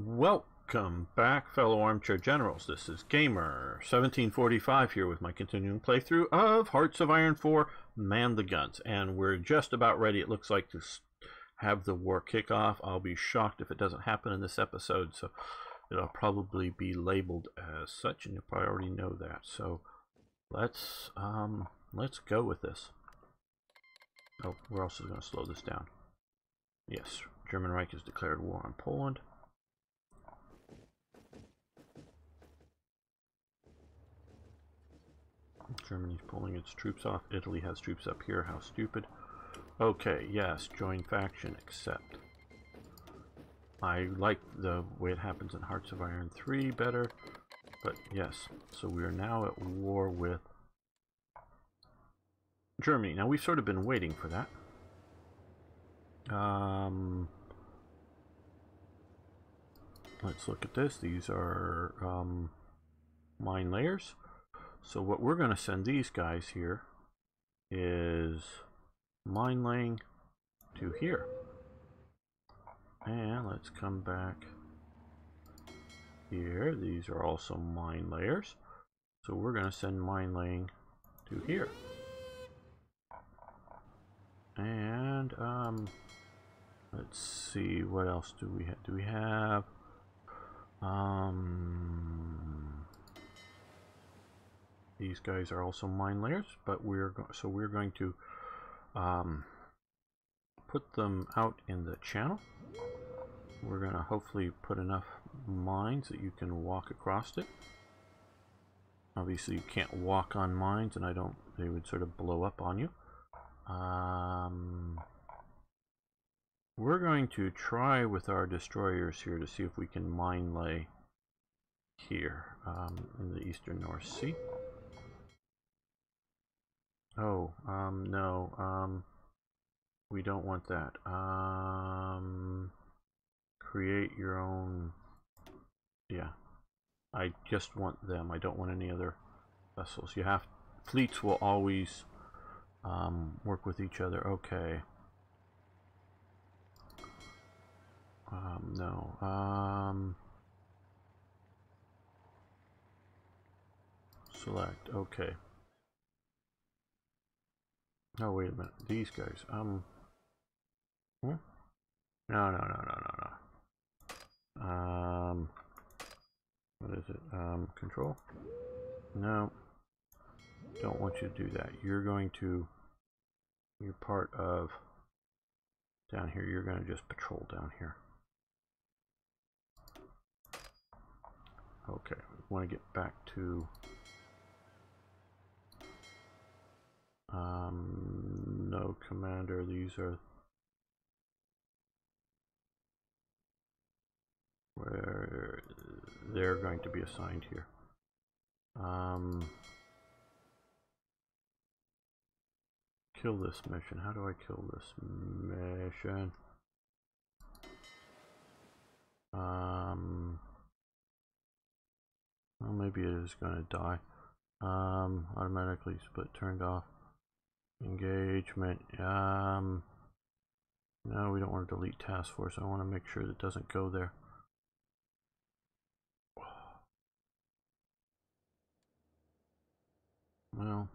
Welcome back, fellow armchair generals. This is Gamer1745 here with my continuing playthrough of Hearts of Iron 4 Man the Guns. And we're just about ready, it looks like, to have the war kick off. I'll be shocked if it doesn't happen in this episode, so it'll probably be labeled as such, and you probably already know that. So let's go with this. Oh, we're also going to slow this down. Yes, German Reich has declared war on Poland. Germany's pulling its troops off. Italy has troops up here. How stupid. Okay, yes, join faction, accept. I like the way it happens in Hearts of Iron 3 better, but yes. So we are now at war with Germany. Now, we've sort of been waiting for that. Let's look at this. These are mine layers. So what we're going to send these guys here is mine laying to here. And let's come back here. These are also mine layers. So we're going to send mine laying to here. And let's see, what else do we have? Do we have these guys are also mine layers, but we're going to put them out in the channel. We're going to hopefully put enough mines that you can walk across it. Obviously you can't walk on mines, and they would sort of blow up on you. We're going to try with our destroyers here to see if we can mine lay here in the eastern North Sea. Oh, no, we don't want that. Create your own. Yeah, I just want them. I don't want any other vessels. Fleets will always work with each other. Okay. No. Select. Okay. Oh, wait a minute. These guys. No. What is it? Control? No. Don't want you to do that. You're part of down here. You're going to just patrol down here. Okay. We want to get back to no commander. These are where they're going to be assigned here. Kill this mission. How do I kill this mission? Well, maybe it is going to die. Automatically split turned off. Engagement. No, we don't want to delete task force. I want to make sure that it doesn't go there. Well,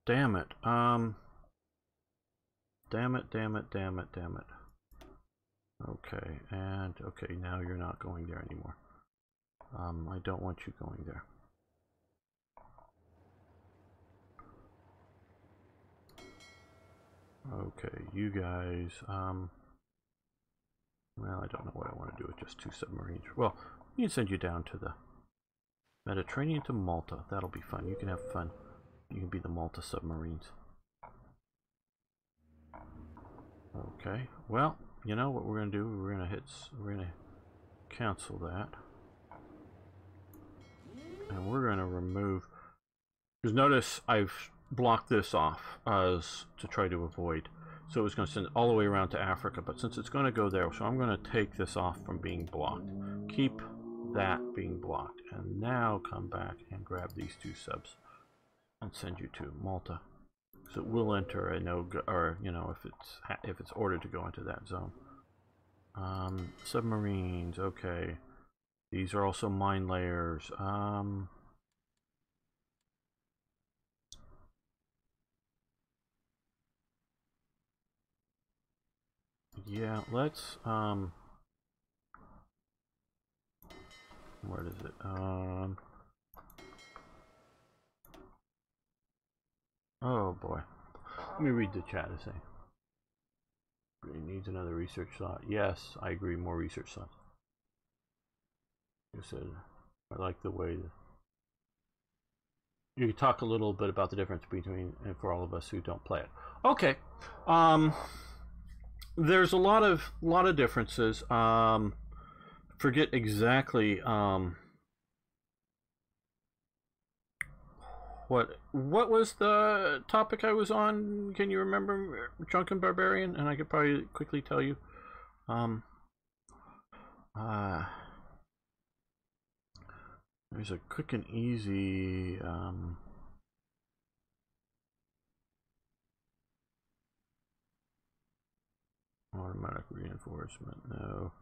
damn it. Damn it. Okay, and okay, now you're not going there anymore. I don't want you going there. Okay, you guys, well, I don't know what I want to do with just 2 submarines. Well, we can send you down to the Mediterranean to Malta. That'll be fun. You can have fun. You can be the Malta submarines. Okay, well, you know what we're going to do? We're going to cancel that. And we're going to remove, because notice I've blocked this off as to try to avoid. So it was going to send it all the way around to Africa, but since it's going to go there, so I'm going to take this off from being blocked. Keep that being blocked, and now come back and grab these 2 subs and send you to Malta. So it will enter a no-go, or you know, if it's ordered to go into that zone. Submarines, okay. These are also mine layers. Yeah, let's, where is it? Oh boy. Let me read the chat a second. Green needs another research slot. Yes, I agree, more research slots. You said, I like the way that you talk a little bit about the difference between, and for all of us who don't play it. Okay. There's a lot of differences. Forget exactly what was the topic I was on? Can you remember, Drunken Barbarian? And I could probably quickly tell you. There's a quick and easy automatic reinforcement. No.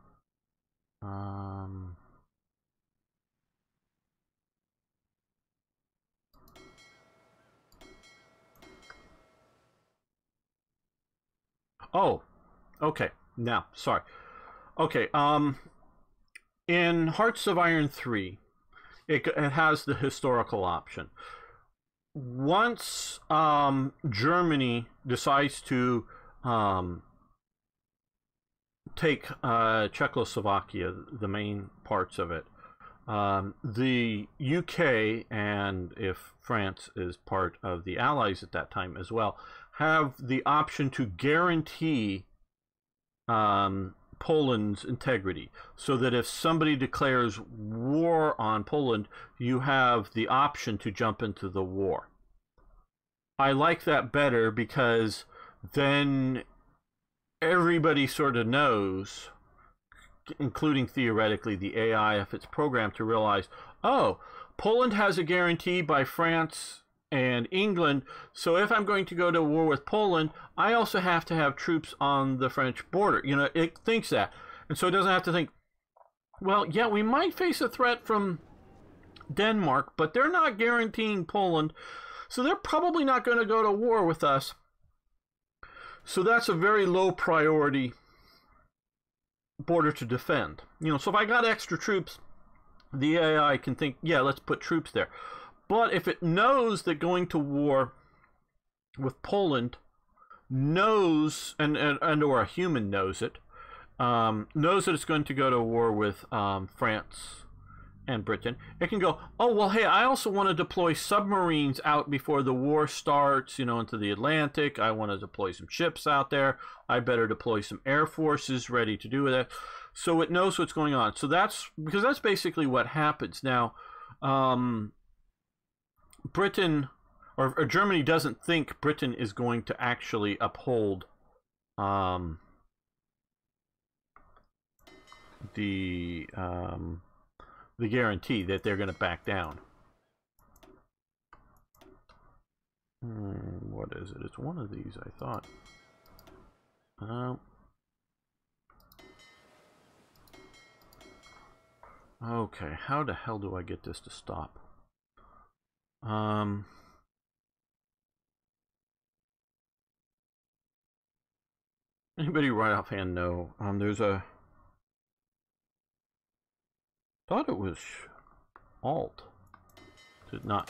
Oh, okay. Now, sorry. Okay. In Hearts of Iron 3, it has the historical option. Once Germany decides to take Czechoslovakia, the main parts of it, the UK, and if France is part of the Allies at that time as well, have the option to guarantee Poland's integrity, so that if somebody declares war on Poland, you have the option to jump into the war. I like that better because then everybody sort of knows, including theoretically the AI, if it's programmed to realize, oh, Poland has a guarantee by France and England, so if I'm going to go to war with Poland, I also have to have troops on the French border. You know, it thinks that. And so it doesn't have to think, well, yeah, we might face a threat from Denmark, but they're not guaranteeing Poland, so they're probably not going to go to war with us. So that's a very low priority border to defend. You know, so if I got extra troops, the AI can think, yeah, let's put troops there. But if it knows that going to war with Poland knows, and or a human knows it, knows that it's going to go to war with France and Britain, it can go, oh, well, hey, I also want to deploy submarines out before the war starts, you know, into the Atlantic. I want to deploy some ships out there. I better deploy some air forces ready to do that. So it knows what's going on. So that's, because that's basically what happens. Now, Britain, or Germany doesn't think Britain is going to actually uphold the guarantee that they're going to back down. What is it? It's one of these, I thought. Okay, how the hell do I get this to stop? Anybody right offhand know? There's a... Thought it was Alt. Did not...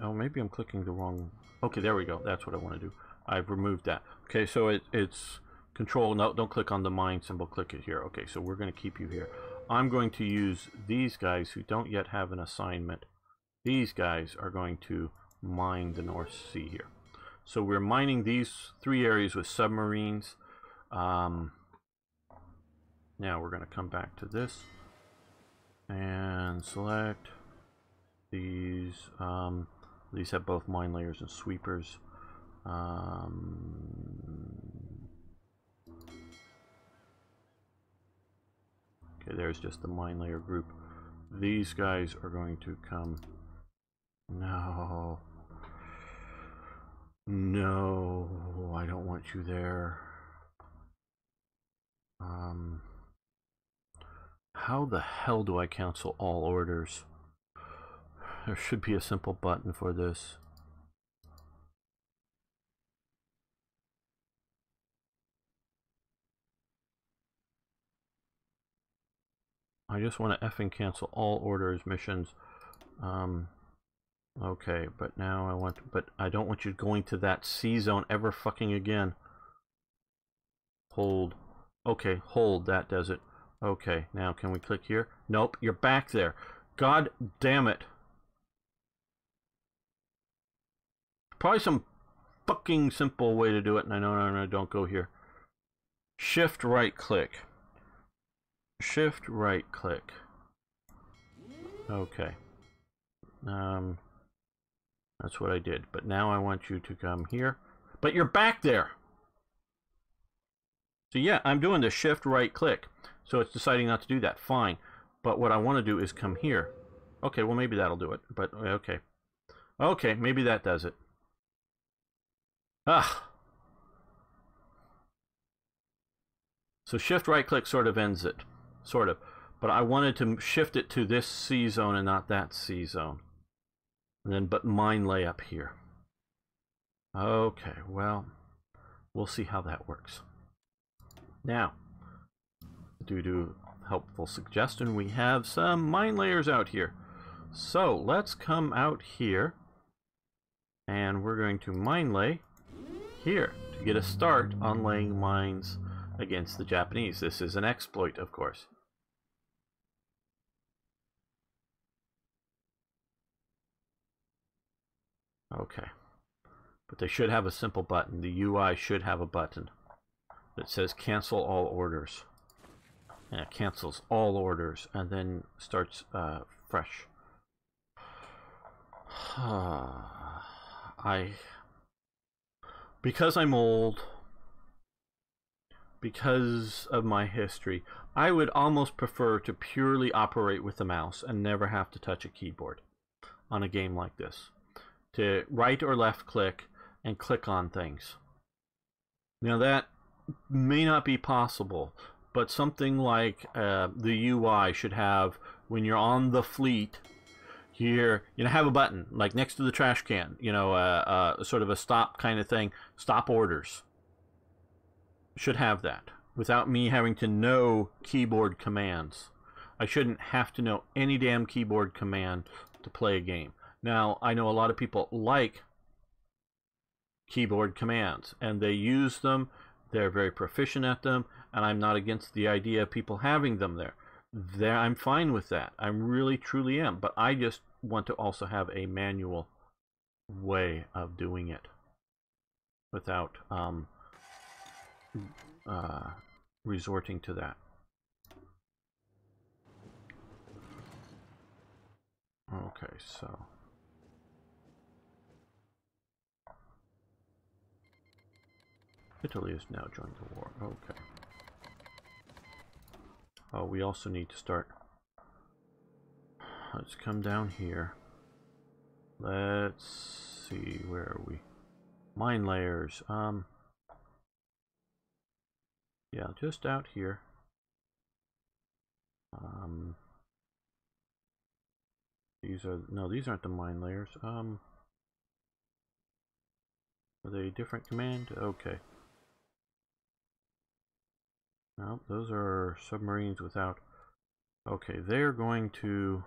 Oh, maybe I'm clicking the wrong... Okay, there we go. That's what I want to do. I've removed that. Okay, so it's Control. No, don't click on the mine symbol. Click it here. Okay, so we're going to keep you here. I'm going to use these guys who don't yet have an assignment. These guys are going to mine the North Sea here. So we're mining these 3 areas with submarines. Now we're going to come back to this and select these. These have both mine layers and sweepers. Okay, there's just the mine layer group. These guys are going to come. No. No, I don't want you there. How the hell do I cancel all orders? There should be a simple button for this. I just want to effing cancel all orders, missions. Okay, but now I want to, but I don't want you going to that C zone ever fucking again. Hold. Okay, hold, that does it. Okay, now can we click here? Nope, you're back there. God damn it. Probably some fucking simple way to do it, and I know, no, don't go here. Shift right click. Shift right click. Okay. That's what I did. But now I want you to come here. But you're back there! So yeah, I'm doing the shift right click. So it's deciding not to do that. Fine. But what I want to do is come here. Okay, well maybe that'll do it. But okay. Okay, maybe that does it. Ah! So shift right click sort of ends it. Sort of. But I wanted to shift it to this C zone and not that C zone. And then, but mine lay up here. Okay, well, we'll see how that works. Now, due to helpful suggestion, we have some mine layers out here. So let's come out here, and we're going to mine lay here to get a start on laying mines against the Japanese. This is an exploit, of course. Okay, but they should have a simple button. The UI should have a button that says cancel all orders. And it cancels all orders and then starts fresh. Because I'm old, because of my history, I would almost prefer to purely operate with the mouse and never have to touch a keyboard on a game like this. To right or left click and click on things. Now that may not be possible, but something like the UI should have, when you're on the fleet, here, have a button like next to the trash can, sort of a stop kind of thing. Stop orders. Should have that without me having to know keyboard commands. I shouldn't have to know any damn keyboard command to play a game. Now, I know a lot of people like keyboard commands, and they use them. They're very proficient at them, and I'm not against the idea of people having them there. I'm fine with that. I really, truly am. But I just want to also have a manual way of doing it without resorting to that. Okay, so... Italy has now joined the war. Okay. Oh, we also need to start. Let's come down here. Let's see, where are we? Mine layers. Yeah, just out here. These aren't the mine layers. Are they a different command? Okay. No, those are submarines without. Okay, they're going to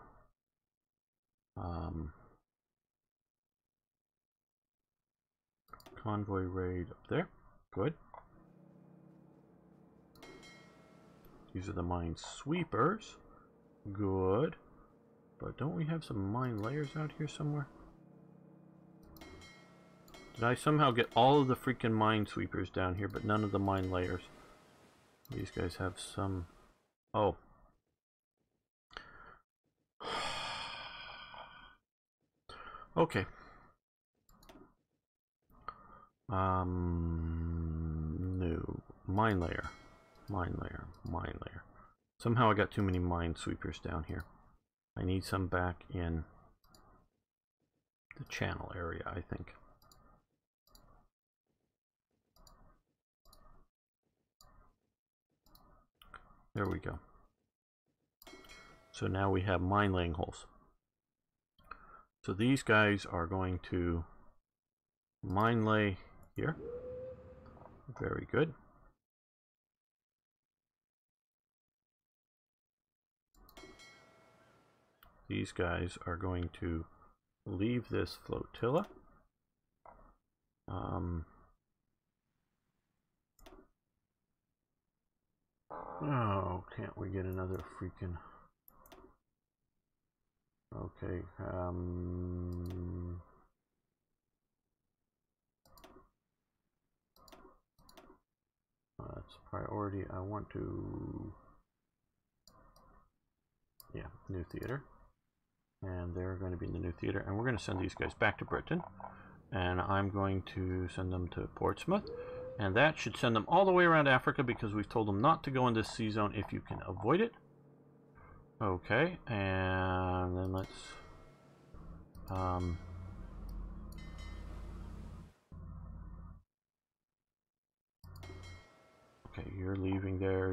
convoy raid up there. Good. These are the mine sweepers. Good. But don't we have some mine layers out here somewhere? Did I somehow get all of the freaking mine sweepers down here, but none of the mine layers? These guys have some... Oh. Okay. No. Mine layer. Mine layer. Mine layer. Somehow I got too many mine sweepers down here. I need some back in the channel area, I think. There we go. So now we have mine laying holes. So these guys are going to mine lay here. Very good. These guys are going to leave this flotilla. Oh, can't we get another freaking... Okay, that's priority. I want to... Yeah, new theater. And they're going to be in the new theater. And we're going to send these guys back to Britain. And I'm going to send them to Portsmouth. And that should send them all the way around Africa because we've told them not to go in this sea zone if you can avoid it. Okay, and then let's... okay, you're leaving there.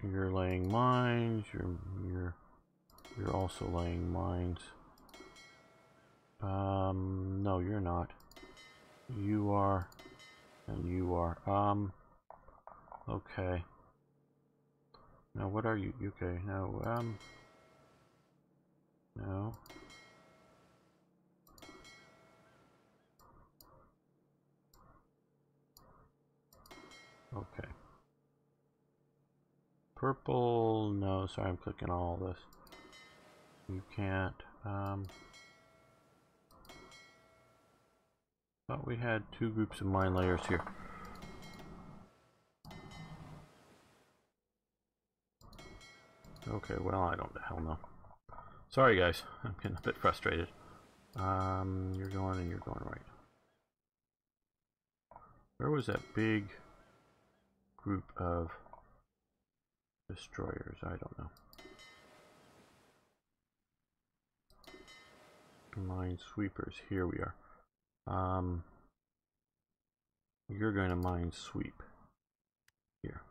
You're laying mines. You're also laying mines. No, you're not. You are, and you are. Okay. Now, what are you? Okay, no, no. Okay. Purple, no, sorry, I'm clicking all this. You can't, thought we had two groups of mine layers here. Okay, well, I don't the hell know. Sorry, guys, I'm getting a bit frustrated. You're going and you're going right. Where was that big group of destroyers? I don't know. Mine sweepers, here we are. You're going to mine sweep here.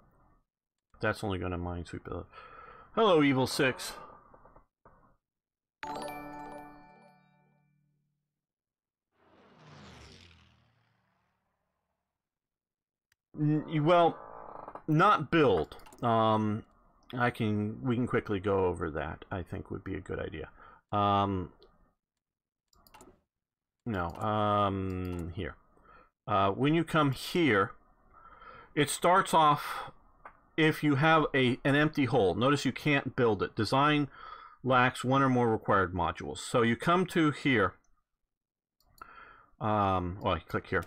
That's only going to mine sweep. Hello, Evil 6. Well, not build. We can quickly go over that. I think would be a good idea. Here. When you come here, it starts off if you have an empty hole. Notice you can't build it. Design lacks one or more required modules. So you come to here. Well, you click here.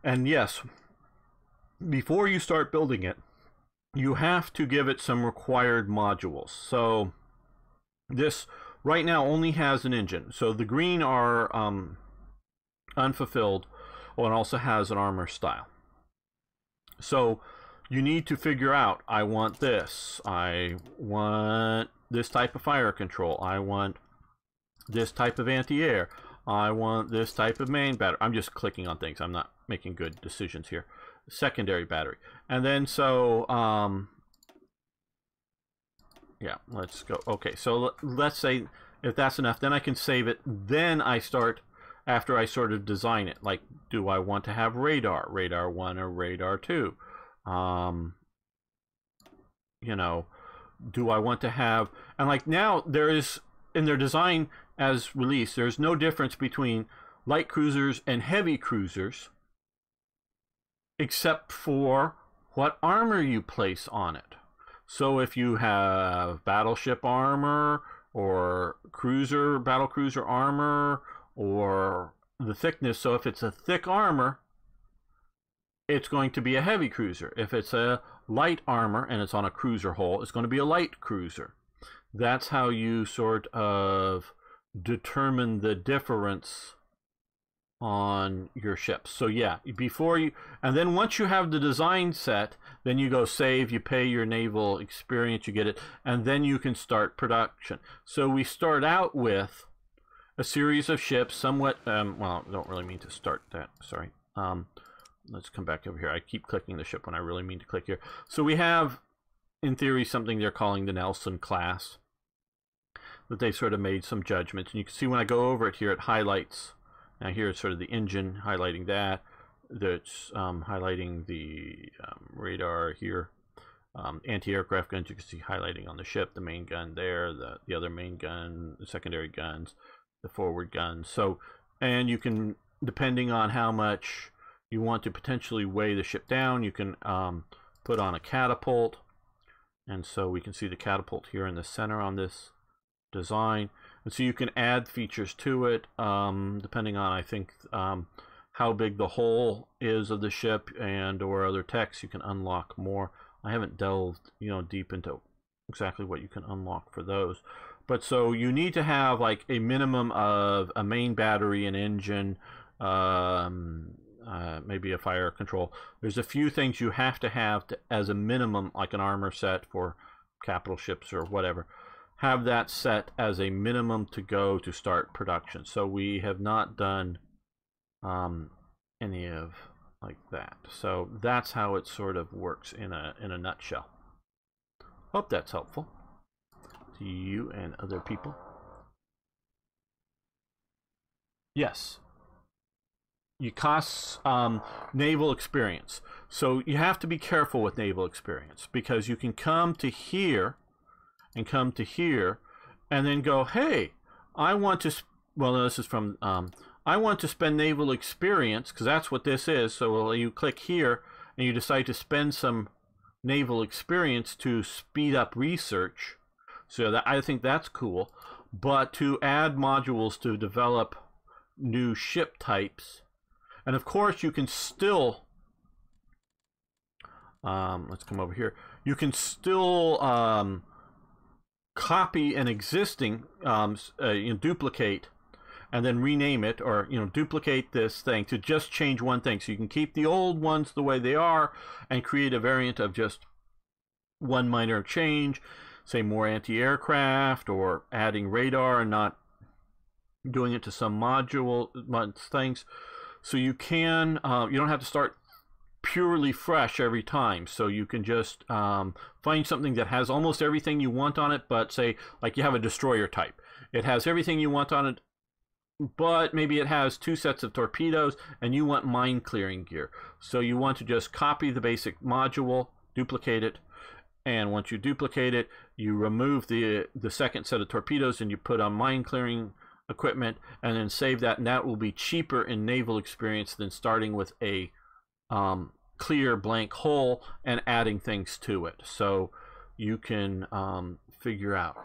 And yes, before you start building it, you have to give it some required modules. So this right now only has an engine. So the green are unfulfilled. Oh, and also has an armor style. So you need to figure out, I want this. I want this type of fire control. I want this type of anti-air. I want this type of main battery. I'm just clicking on things. I'm not making good decisions here. Secondary battery. And then so, yeah, let's go. Okay, so let's say if that's enough, then I can save it. Then I start, after I sort of design it, like, do I want to have radar? Radar 1 or radar 2? You know, do I want to have, and like now there is, in their design as released, there's no difference between light cruisers and heavy cruisers, except for what armor you place on it. So if you have battleship armor or battle cruiser armor, or the thickness, so if it's a thick armor, it's going to be a heavy cruiser. If it's a light armor and it's on a cruiser hull, it's going to be a light cruiser. That's how you sort of determine the difference on your ships. So yeah, before you, and then once you have the design set, then you go save, you pay your naval experience, you get it, and then you can start production. So we start out with a series of ships, somewhat, well, I don't really mean to start that, sorry. Let's come back over here. I keep clicking the ship when I really mean to click here. So we have in theory, something they're calling the Nelson class. That they sort of made some judgments. And you can see when I go over it here, it highlights. Now here it's sort of the engine, highlighting that. That's highlighting the radar here. Anti-aircraft guns, you can see highlighting on the ship, the main gun there, the other main gun, the secondary guns, the forward guns. So, and you can, depending on how much you want to potentially weigh the ship down, you can put on a catapult. And so we can see the catapult here in the center on this design. And so you can add features to it, depending on, I think, how big the hull is of the ship and or other text. You can unlock more. I haven't delved, deep into exactly what you can unlock for those. But so you need to have like a minimum of a main battery, an engine, maybe a fire control. There's a few things you have to have as a minimum, like an armor set for capital ships or whatever. Have that set as a minimum to go to start production. So we have not done any of like that. So that's how it sort of works in a nutshell. Hope that's helpful to you and other people. Yes. You cost naval experience. So you have to be careful with naval experience, because you can come to here and come to here and then go, hey, I want to, well, no, this is from, I want to spend naval experience, because that's what this is. So you click here and you decide to spend some naval experience to speed up research. So that, I think that's cool. But to add modules to develop new ship types, and of course you can still, let's come over here, you can still copy an existing, duplicate, and then rename it, or duplicate this thing to just change one thing. So you can keep the old ones the way they are and create a variant of just one minor change, say more anti-aircraft, or adding radar and not doing it to some module things. So you can, you don't have to start purely fresh every time. So you can just find something that has almost everything you want on it, but say like you have a destroyer type. It has everything you want on it, but maybe it has 2 sets of torpedoes and you want mine clearing gear. So you want to just copy the basic module, duplicate it, and once you duplicate it, you remove the second set of torpedoes and you put on mine clearing equipment, and then save that, and that will be cheaper in naval experience than starting with a clear blank hull and adding things to it. So you can figure out.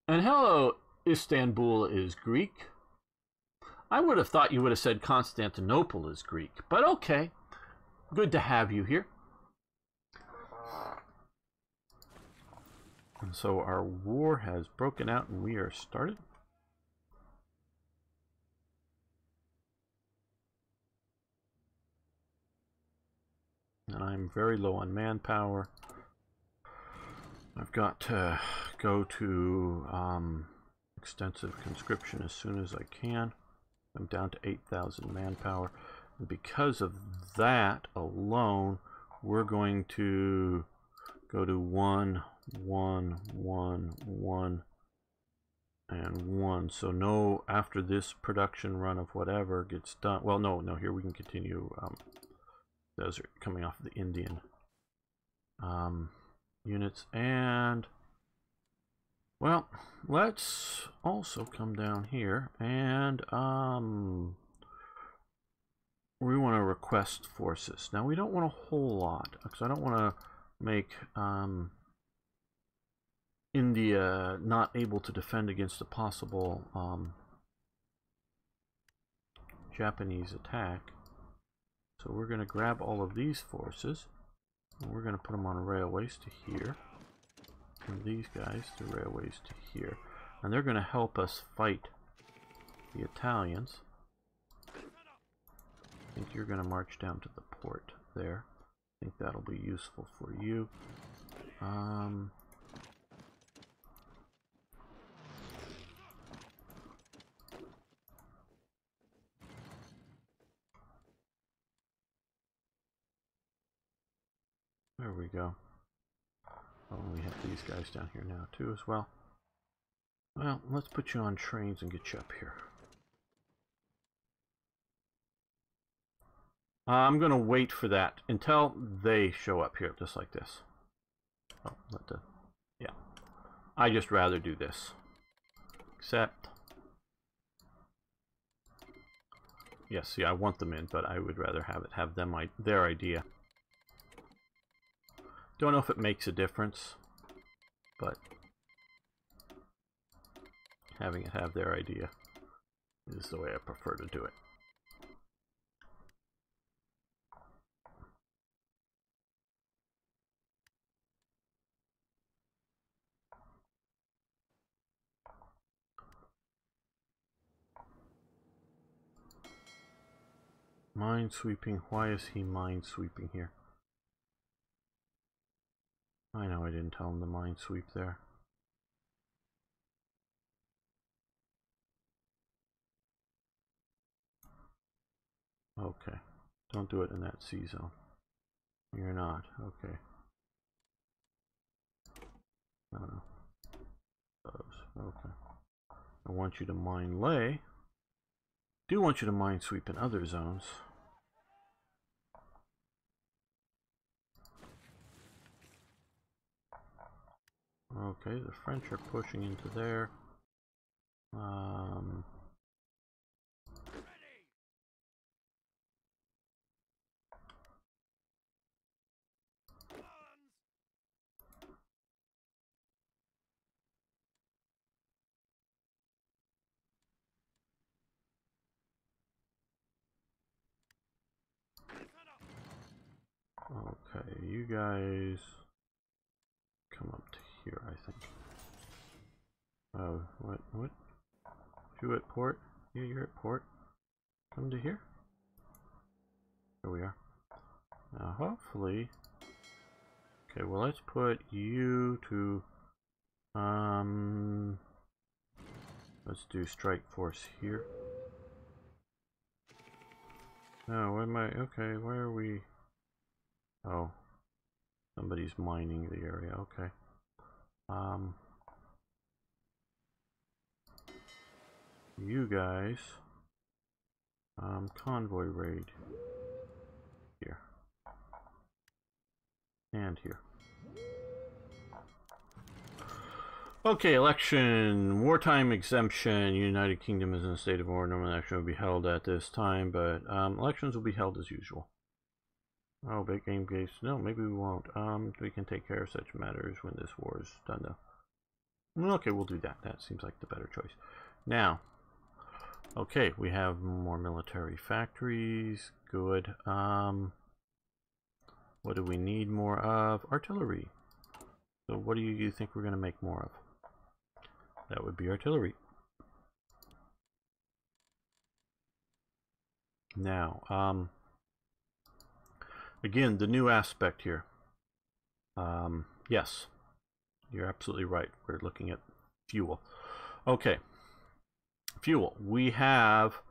And hello, Istanbul is Greek. I would have thought you would have said Constantinople is Greek, but okay. Good to have you here. And so our war has broken out and we are started. And I'm very low on manpower. I've got to go to extensive conscription as soon as I can. I'm down to 8,000 manpower. And because of that alone, we're going to go to 1, 1, 1, 1, and 1. So no, after this production run of whatever gets done, well, no, here we can continue. Those are coming off of the Indian units. And well, let's also come down here and we want to request forces. Now we don't want a whole lot, because I don't want to make India not able to defend against a possible Japanese attack. So we're going to grab all of these forces, and we're going to put them on railways to here, and these guys to railways to here, and they're going to help us fight the Italians. I think you're going to march down to the port there. I think that'll be useful for you. There we go. Oh, we have these guys down here now too as well. Well, let's put you on trains and get you up here. I'm going to wait for that until they show up here, just like this. Oh, yeah. I just rather do this. Except, yes, see, I want them in, but I would rather have them their idea. Don't know if it makes a difference, but having it have their idea is the way I prefer to do it. Minesweeping. Why is he minesweeping here? I know I didn't tell him to minesweep there. Okay. Don't do it in that C zone. You're not. Okay. No. Okay. I want you to mine lay. Do want you to minesweep in other zones. Okay, the French are pushing into there. Okay, you guys come up to here, I think. Oh, what? You at port? Yeah, you're at port. Come to here. Here we are. Now, hopefully... Okay, well, let's put you to... Let's do strike force here. No, where am I? Okay, where are we? Oh, somebody's mining the area. Okay. You guys, convoy raid here and here. Okay, election, wartime exemption. United Kingdom is in a state of war. Normal election will be held at this time, but elections will be held as usual. Oh, big game gates. No, maybe we won't. We can take care of such matters when this war is done, though. Okay, we'll do that. That seems like the better choice. Now, okay, we have more military factories. Good. What do we need more of? Artillery. So what do you think we're going to make more of? That would be artillery. Now, again, the new aspect here. Yes, you're absolutely right. We're looking at fuel. Okay, fuel. We have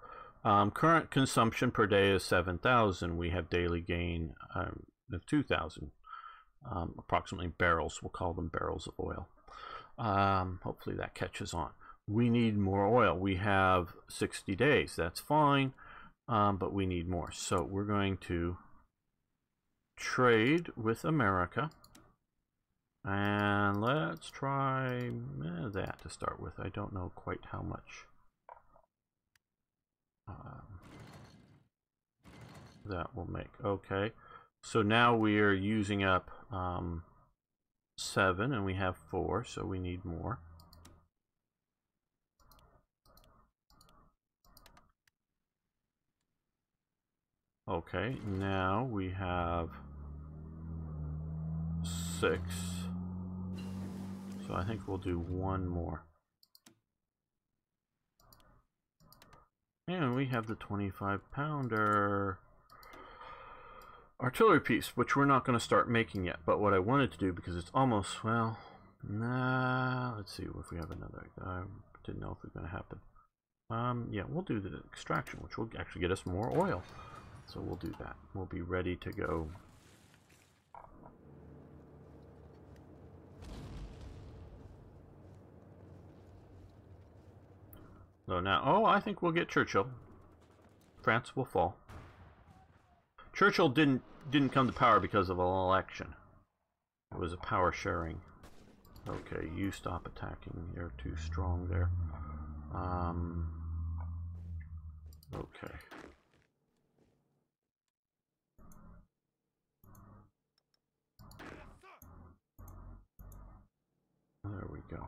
current consumption per day is 7,000. We have daily gain of 2,000. Approximately barrels. We'll call them barrels of oil. Hopefully that catches on. We need more oil. We have 60 days. That's fine, but we need more. So we're going to trade with America. And let's try that to start with. I don't know quite how much that will make. Okay. So now we are using up 7 and we have 4, so we need more. Okay, now we have 6. So I think we'll do 1 more. And we have the 25-pounder artillery piece, which we're not going to start making yet. But what I wanted to do, because it's almost, well, let's see if we have another. I didn't know if it was going to happen. Yeah, we'll do the extraction, which will actually get us more oil. So we'll do that. We'll be ready to go. So now, oh, I think we'll get Churchill. France will fall. Churchill didn't come to power because of an election. It was a power sharing. Okay, you stop attacking. You're too strong there. Okay. There we go.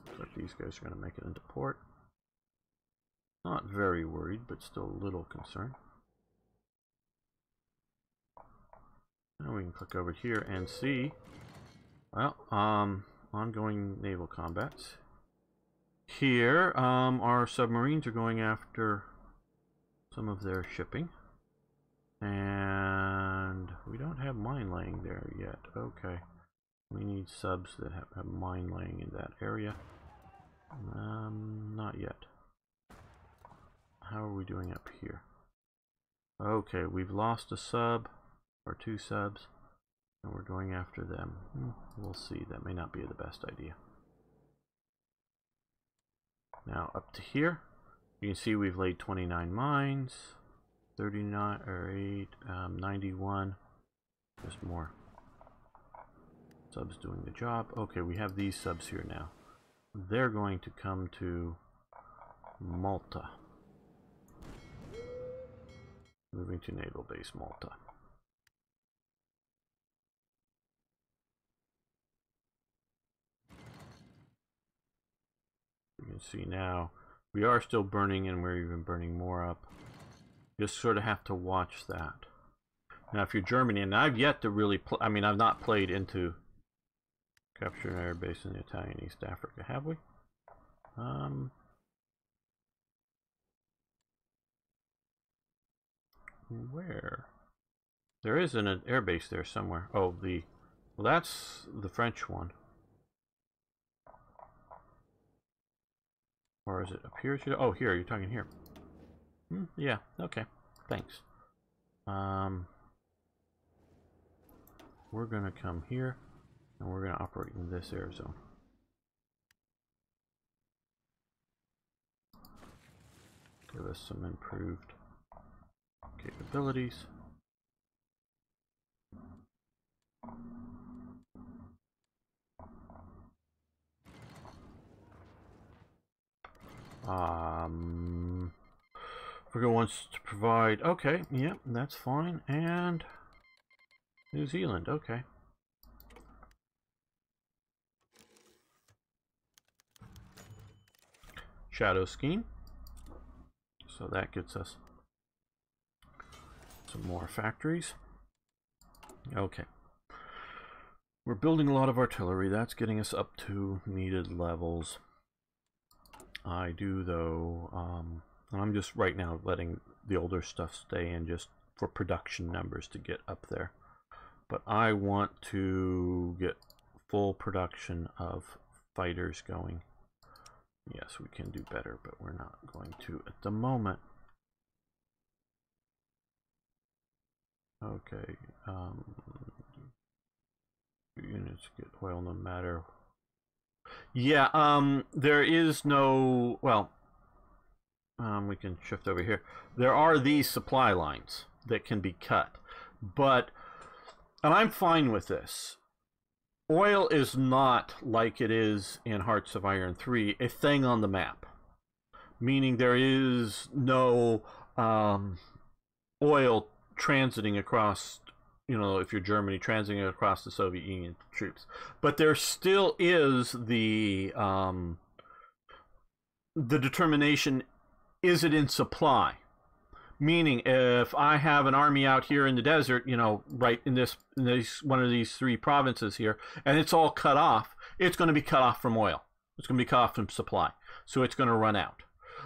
Looks like these guys are going to make it into port. Not very worried, but still a little concerned. Now we can click over here and see, well, ongoing naval combats. Here, our submarines are going after some of their shipping. And we don't have mine laying there yet. Okay. We need subs that have mine laying in that area. Not yet. How are we doing up here? Okay, we've lost a sub, or 2 subs, and we're going after them. We'll see. That may not be the best idea. Now up to here, you can see we've laid 29 mines, 39 or 8, 91. Just more subs doing the job. Okay, we have these subs here now. They're going to come to Malta. Moving to naval base Malta. You can see now we are still burning, and we're even burning more up. Just sort of have to watch that. Now if you're Germany, and I've yet to really I mean, I've not played into capture an air base in the Italian East Africa, have we? Where? There is an air base there somewhere. Oh, well, that's the French one. Or is it up here? Oh, here. You're talking here. Yeah. Okay. Thanks. We're gonna come here, and we're gonna operate in this air zone. Give us some improved capabilities. Africa wants to provide. Okay, yeah, that's fine. And New Zealand, okay. Shadow scheme. So that gets us some more factories. Okay. We're building a lot of artillery. That's getting us up to needed levels. I do, though, I'm just right now letting the older stuff stay in just for production numbers to get up there. But I want to get full production of fighters going. Yes, we can do better, but we're not going to at the moment. Okay, units get oil no matter. Yeah, there is no, well, we can shift over here. There are these supply lines that can be cut, but, and I'm fine with this. Oil is not, like it is in Hearts of Iron 3, a thing on the map. Meaning there is no oil transiting across, you know, if you're Germany, transiting across the Soviet Union troops. But there still is the determination, is it in supply? Meaning, if I have an army out here in the desert, you know, right in this one of these 3 provinces here, and it's all cut off, it's going to be cut off from oil. It's going to be cut off from supply. So it's going to run out.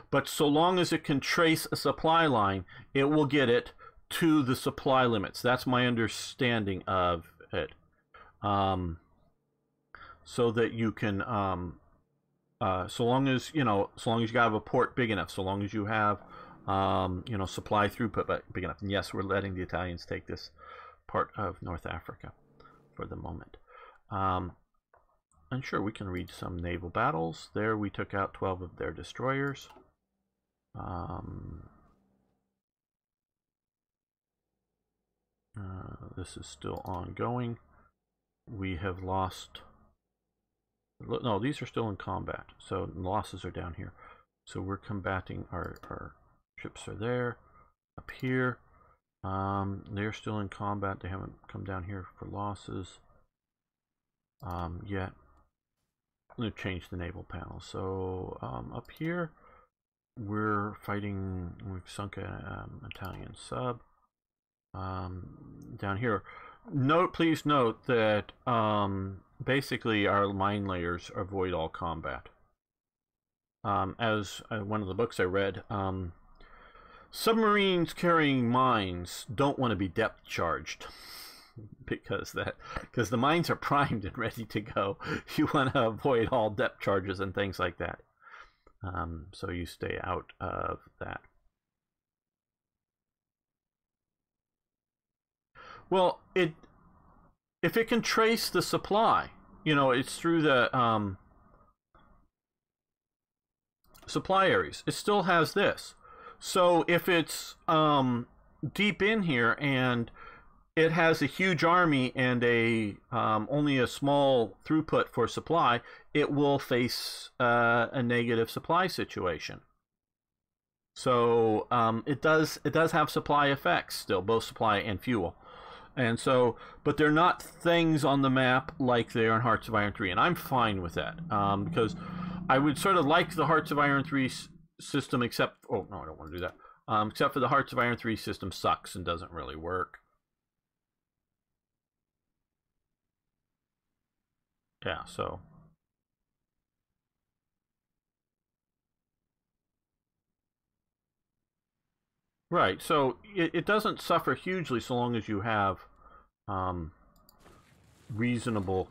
But so long as it can trace a supply line, it will get it to the supply limits. That's my understanding of it. So that you can, so long as, you know, so long as you have a port big enough, so long as you have, you know, supply throughput big enough. And yes, we're letting the Italians take this part of North Africa for the moment. And sure, we can read some naval battles. There we took out 12 of their destroyers. This is still ongoing. We have lost... No, these are still in combat. So losses are down here. So we're combating, our ships are there. Up here. They're still in combat. They haven't come down here for losses yet. I'm going to change the naval panel. So up here, we're fighting. We've sunk an Italian sub. Down here, please note that basically our mine layers avoid all combat. As one of the books I read, submarines carrying mines don't want to be depth charged because the mines are primed and ready to go. You want to avoid all depth charges and things like that. So you stay out of that. Well, if it can trace the supply, it's through the supply areas. It still has this. So if it's deep in here and it has a huge army and only a small throughput for supply, it will face a negative supply situation. So it does have supply effects still, both supply and fuel. And so, but they're not things on the map like they are in Hearts of Iron 3, and I'm fine with that, because I would sort of like the Hearts of Iron 3 system, except, oh no, I don't want to do that, except for the Hearts of Iron 3 system sucks and doesn't really work. Yeah, so. Right, so it doesn't suffer hugely so long as you have reasonable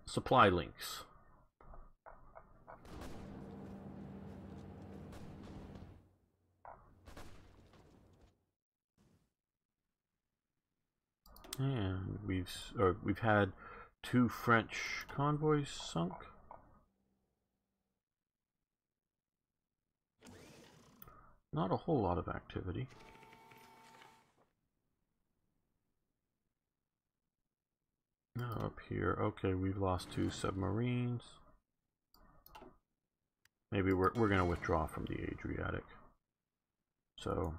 supply links. And we've had 2 French convoys sunk. Not a whole lot of activity. Now up here, okay, we've lost 2 submarines. Maybe we're going to withdraw from the Adriatic. So,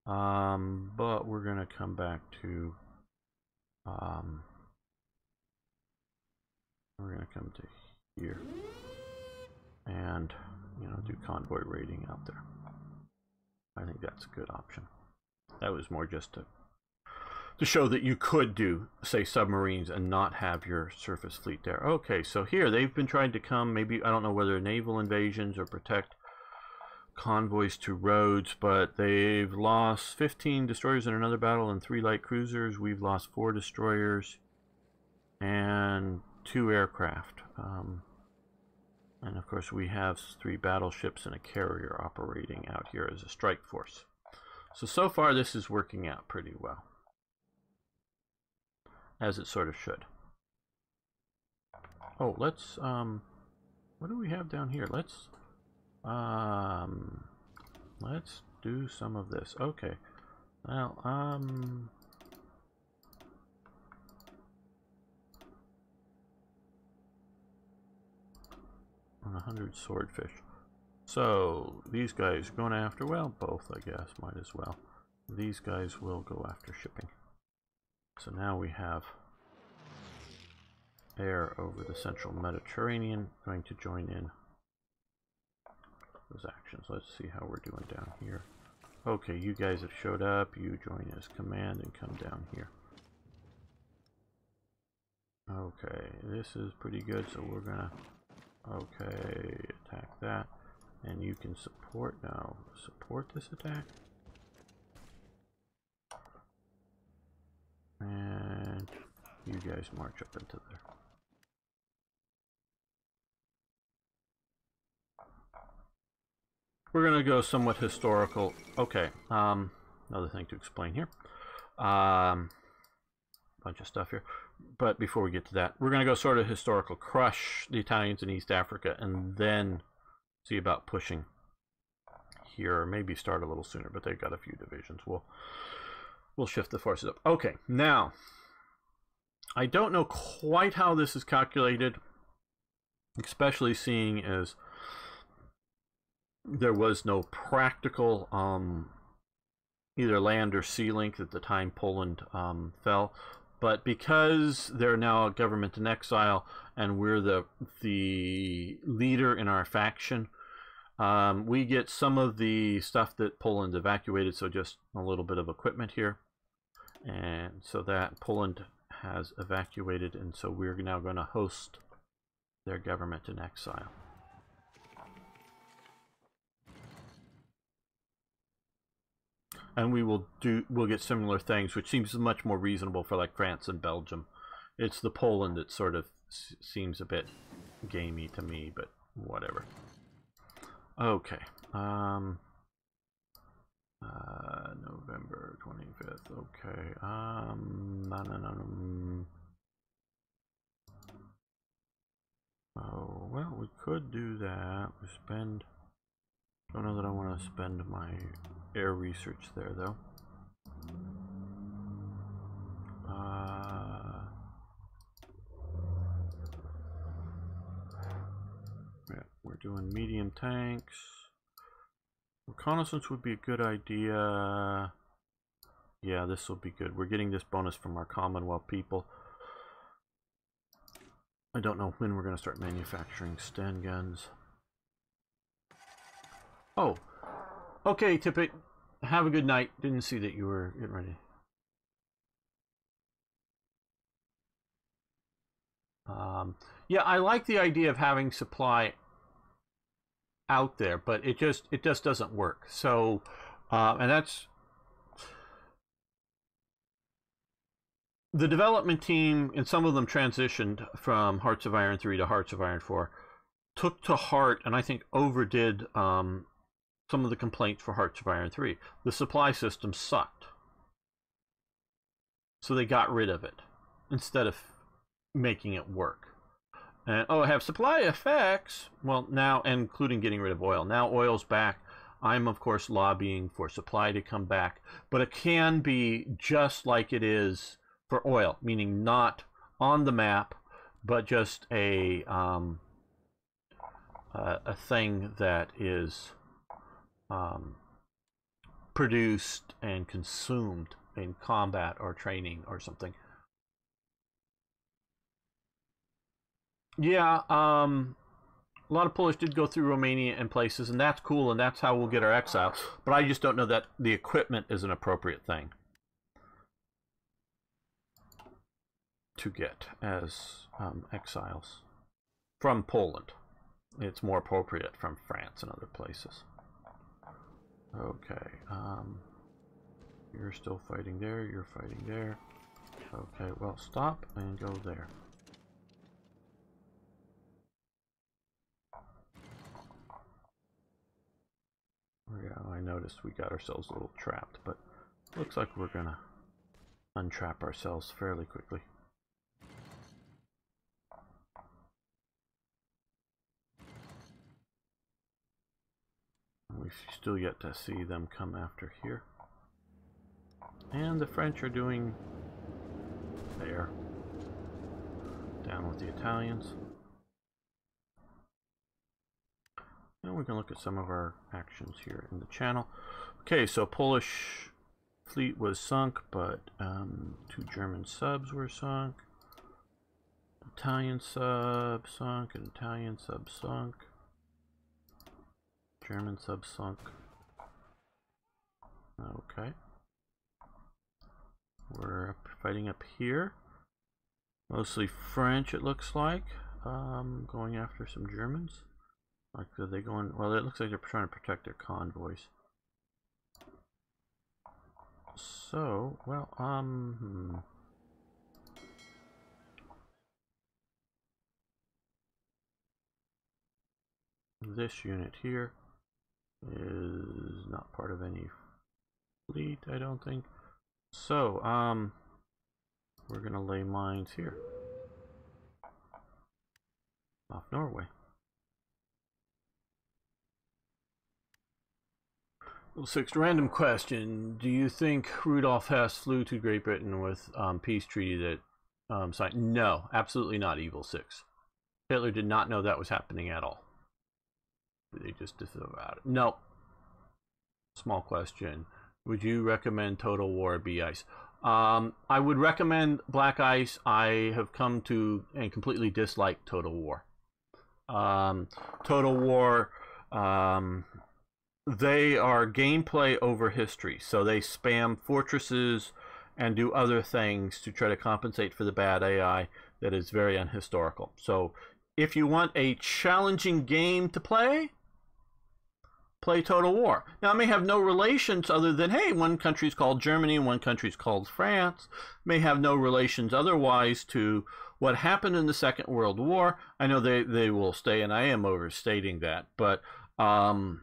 but we're going to come back to, we're going to come to here and, do convoy raiding out there. I think that's a good option. That was more just to show that you could do, say, submarines and not have your surface fleet there. Okay, so here they've been trying to come, maybe, I don't know whether naval invasions or protect convoys to Rhodes, but they've lost 15 destroyers in another battle and 3 light cruisers. We've lost 4 destroyers and 2 aircraft. And of course we have 3 battleships and a carrier operating out here as a strike force. So far this is working out pretty well, as it sort of should. Oh, let's what do we have down here? Let's do some of this. Okay. Well, 100 swordfish. So these guys are going after, well, both I guess, might as well. These guys will go after shipping. So now we have air over the central Mediterranean going to join in those actions. Let's see how we're doing down here. Okay, you guys have showed up. You join as command and come down here. Okay, this is pretty good, so we're gonna, okay, attack that. And you can support now. Support this attack. And you guys march up into there. We're going to go somewhat historical. Okay, another thing to explain here. Bunch of stuff here. But before we get to that, we're going to go sort of historical, crush the Italians in East Africa, and then see about pushing here, or maybe start a little sooner, but they've got a few divisions. We'll shift the forces up. Okay, now, I don't know quite how this is calculated, especially seeing as there was no practical either land or sea link at the time Poland fell. But because they're now a government in exile and we're the leader in our faction, we get some of the stuff that Poland evacuated, so just a little bit of equipment here. And so that Poland has evacuated, and so we're now going to host their government in exile. And we'll get similar things, which seems much more reasonable for like France and Belgium. It's the Poland that sort of seems a bit gamey to me, but whatever. Okay. November 25th. Okay. Oh, well, we could do that. We spend... Don't know that I want to spend my air research there, though. Yeah, we're doing medium tanks. Reconnaissance would be a good idea. Yeah, this will be good. We're getting this bonus from our Commonwealth people. I don't know when we're going to start manufacturing Sten guns. Oh, okay, Tippett. Have a good night. Didn't see that you were getting ready. Yeah, I like the idea of having supply out there, but it just doesn't work. So, and that's the development team, and some of them transitioned from Hearts of Iron 3 to Hearts of Iron 4, took to heart, and I think overdid some of the complaints for Hearts of Iron 3. The supply system sucked. So they got rid of it instead of making it work. And oh, have supply effects. Well, now, including getting rid of oil. Now oil's back. I'm, of course, lobbying for supply to come back. But it can be just like it is for oil, meaning not on the map, but just a thing that is produced and consumed in combat or training or something. Yeah, a lot of Polish did go through Romania and places, and that's cool, and that's how we'll get our exile. But I just don't know that the equipment is an appropriate thing to get as exiles from Poland. It's more appropriate from France and other places. Okay, you're still fighting there, you're fighting there. Okay, well, stop and go there. Yeah, I noticed we got ourselves a little trapped, but looks like we're gonna untrap ourselves fairly quickly. We've still yet to see them come after here. And the French are doing there. Down with the Italians. And we can look at some of our actions here in the channel. Okay, so Polish fleet was sunk, but 2 German subs were sunk. Italian sub sunk, and Italian sub sunk. German sub sunk. Okay. We're fighting up here. Mostly French, it looks like. Going after some Germans. Like, are they going? Well, it looks like they're trying to protect their convoys. So, well, this unit here is not part of any fleet, I don't think. So, we're going to lay mines here. Off Norway. Little 6, random question. Do you think Rudolf Hess flew to Great Britain with peace treaty that signed? No, absolutely not, Evil 6. Hitler did not know that was happening at all. They just disavowed it. No. Small question. Would you recommend Total War or B-Ice? I would recommend Black Ice. I have come to and completely dislike Total War. Total War, they are gameplay over history. So they spam fortresses and do other things to try to compensate for the bad AI that is very unhistorical. So if you want a challenging game to play Total War. Now, it may have no relations other than, hey, one country's called Germany and one country's called France. May have no relations otherwise to what happened in the Second World War. I know they will stay, and I am overstating that, but to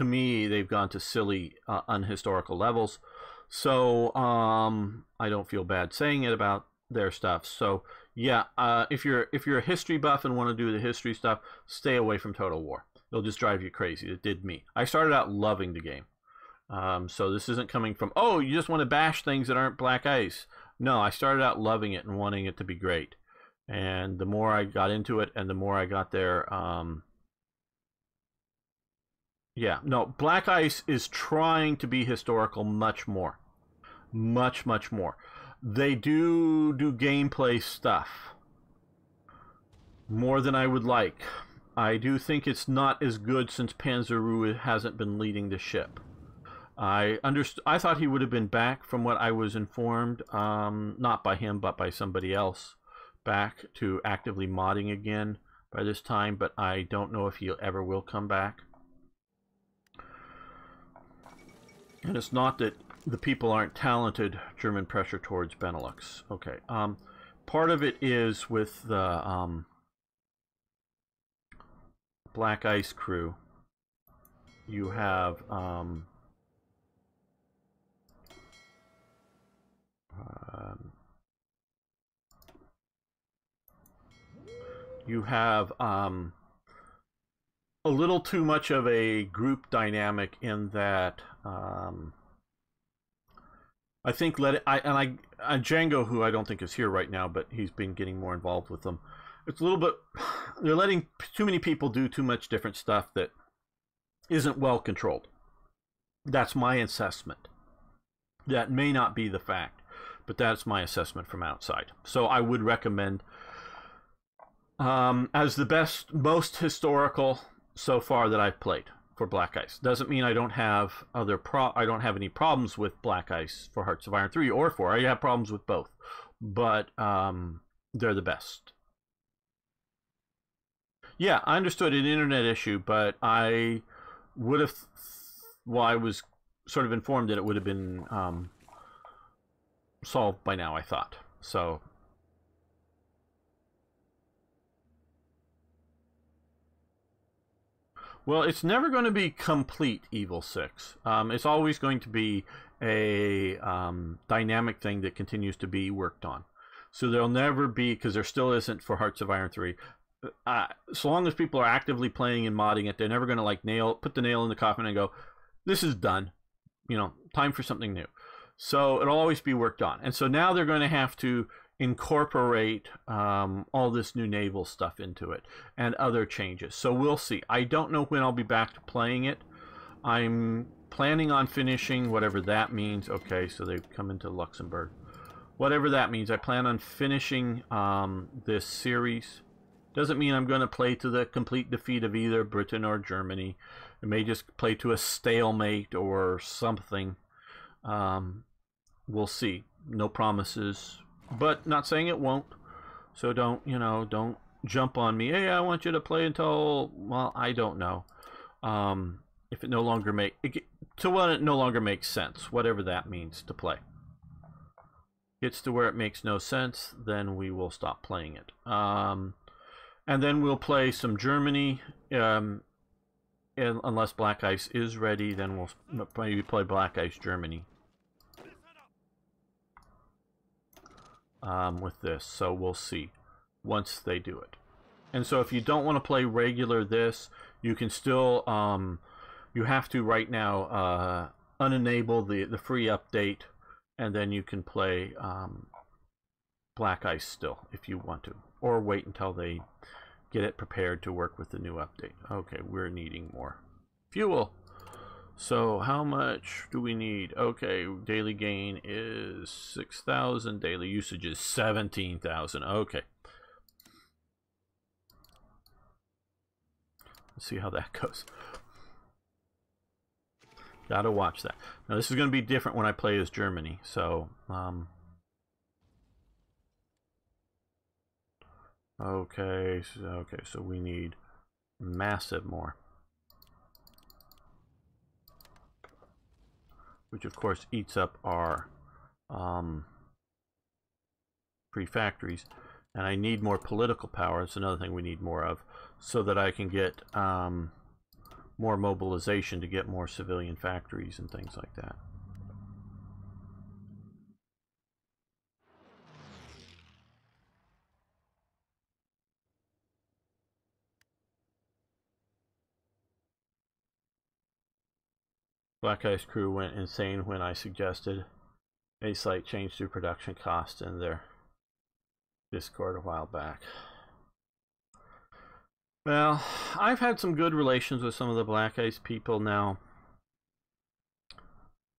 me, they've gone to silly, unhistorical levels. So I don't feel bad saying it about their stuff. So yeah, if you're a history buff and want to do the history stuff, stay away from Total War. They'll just drive you crazy. It did me. I started out loving the game. So this isn't coming from, oh, you just want to bash things that aren't Black Ice. No, I started out loving it and wanting it to be great. And the more I got into it and the more I got there, yeah, no, Black Ice is trying to be historical much more. Much, much more. They do gameplay stuff more than I would like. I do think it's not as good since Panzeru hasn't been leading the ship. I thought he would have been back from what I was informed, not by him, but by somebody else, back to actively modding again by this time, but I don't know if he ever will come back. And it's not that the people aren't talented. German pressure towards Benelux. Okay. Part of it is with the Black Ice crew. You have a little too much of a group dynamic in that I think Django, who I don't think is here right now, but he's been getting more involved with them. It's a little bit, they're letting too many people do too much different stuff that isn't well controlled. That's my assessment. That may not be the fact, but that's my assessment from outside. So I would recommend, as the best, most historical so far that I've played for Black Ice. Doesn't mean I don't have I don't have any problems with Black Ice for Hearts of Iron 3 or 4. I have problems with both, but they're the best. Yeah, I understood an internet issue, but I would have, well, I was sort of informed that it would have been solved by now, I thought. So, well, it's never going to be complete Evil 6. It's always going to be a dynamic thing that continues to be worked on. So there'll never be, because there still isn't for Hearts of Iron 3, so long as people are actively playing and modding it, they're never going to like put the nail in the coffin and go, this is done, you know, time for something new. So it'll always be worked on. And so now they're going to have to incorporate all this new naval stuff into it and other changes. So we'll see. I don't know when I'll be back to playing it. I'm planning on finishing whatever that means. Okay, so they've come into Luxembourg. Whatever that means, I plan on finishing this series. Doesn't mean I'm going to play to the complete defeat of either Britain or Germany. I may just play to a stalemate or something. We'll see. No promises, but not saying it won't. So don't jump on me. Hey, I want you to play until, well, I don't know. If it no longer makes sense, whatever that means to play. Gets to where it makes no sense, then we will stop playing it. And then we'll play some Germany, unless Black Ice is ready, then we'll maybe play Black Ice Germany. with this. So we'll see once they do it. And so if you don't want to play regular this, you can still, you have to right now unenable the free update, and then you can play Black Ice still if you want to, or wait until they get it prepared to work with the new update. Okay, we're needing more fuel. So how much do we need? Okay, daily gain is 6,000. Daily usage is 17,000. Okay. Let's see how that goes. Gotta watch that. Now this is going to be different when I play as Germany. So, okay, so we need massive more. Which of course eats up our free factories. And I need more political power. It's another thing we need more of, so that I can get more mobilization to get more civilian factories and things like that. Black Ice crew went insane when I suggested a slight change to production cost in their Discord a while back. Well, I've had some good relations with some of the Black Ice people now.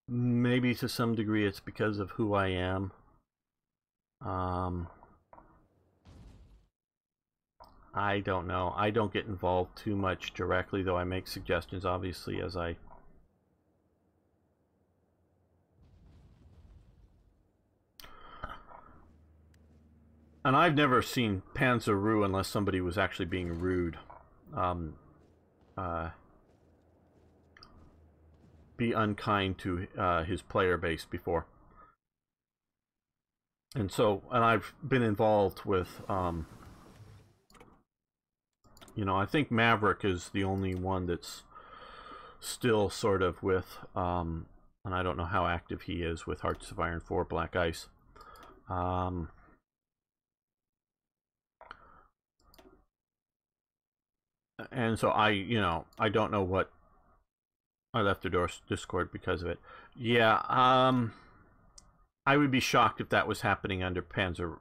Maybe to some degree it's because of who I am. I don't know. I don't get involved too much directly, though I make suggestions, obviously, as I... And I've never seen Panzeru unless somebody was actually being rude. Be unkind to his player base before. And so, and I've been involved with, you know, I think Maverick is the only one that's still sort of with, and I don't know how active he is with Hearts of Iron 4 Black Ice. And so you know, I don't know what, I left the Discord because of it. Yeah, I would be shocked if that was happening under Panzeru.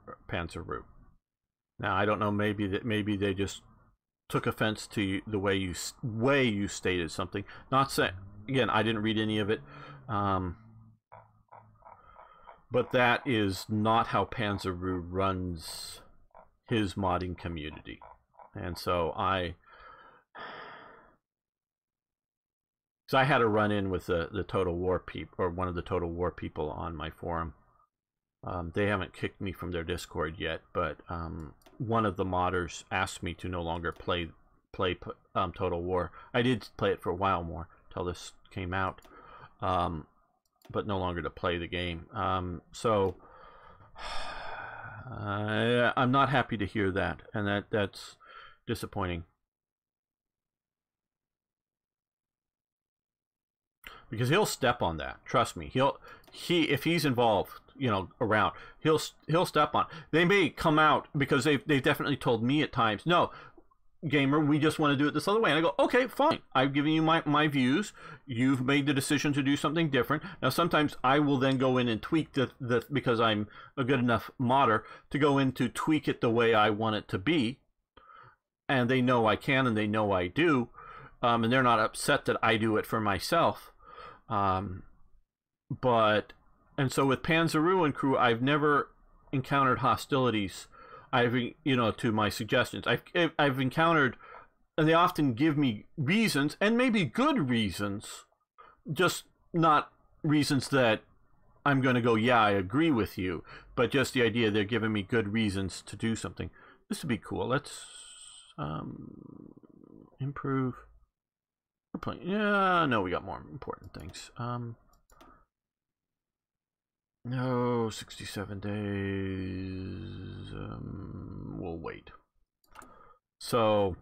Now I don't know. Maybe they just took offense to the way you stated something. Not saying, again, I didn't read any of it, but that is not how Panzeru runs his modding community, and so I had a run-in with the Total War people, or one of the Total War people on my forum. They haven't kicked me from their Discord yet, but one of the modders asked me to no longer play Total War. I did play it for a while more, till this came out, but no longer to play the game. So I'm not happy to hear that, and that's disappointing. Because he'll step on that. Trust me. If he's involved, you know, around, he'll step on. They may come out because they've definitely told me at times, no, gamer, we just want to do it this other way. And I go, okay, fine. I've given you my views. You've made the decision to do something different. Now, sometimes I will then go in and tweak the because I'm a good enough modder to go in to tweak it the way I want it to be. And they know I can, and they know I do. And they're not upset that I do it for myself. But, and so with Panzeru and crew, I've never encountered hostilities. You know, to my suggestions. I've encountered, and they often give me reasons, and maybe good reasons, just not reasons that I'm going to go, yeah, I agree with you, but just the idea they're giving me good reasons to do something. This would be cool. Let's improve. Yeah, no, we got more important things. No, 67 days. We'll wait. So,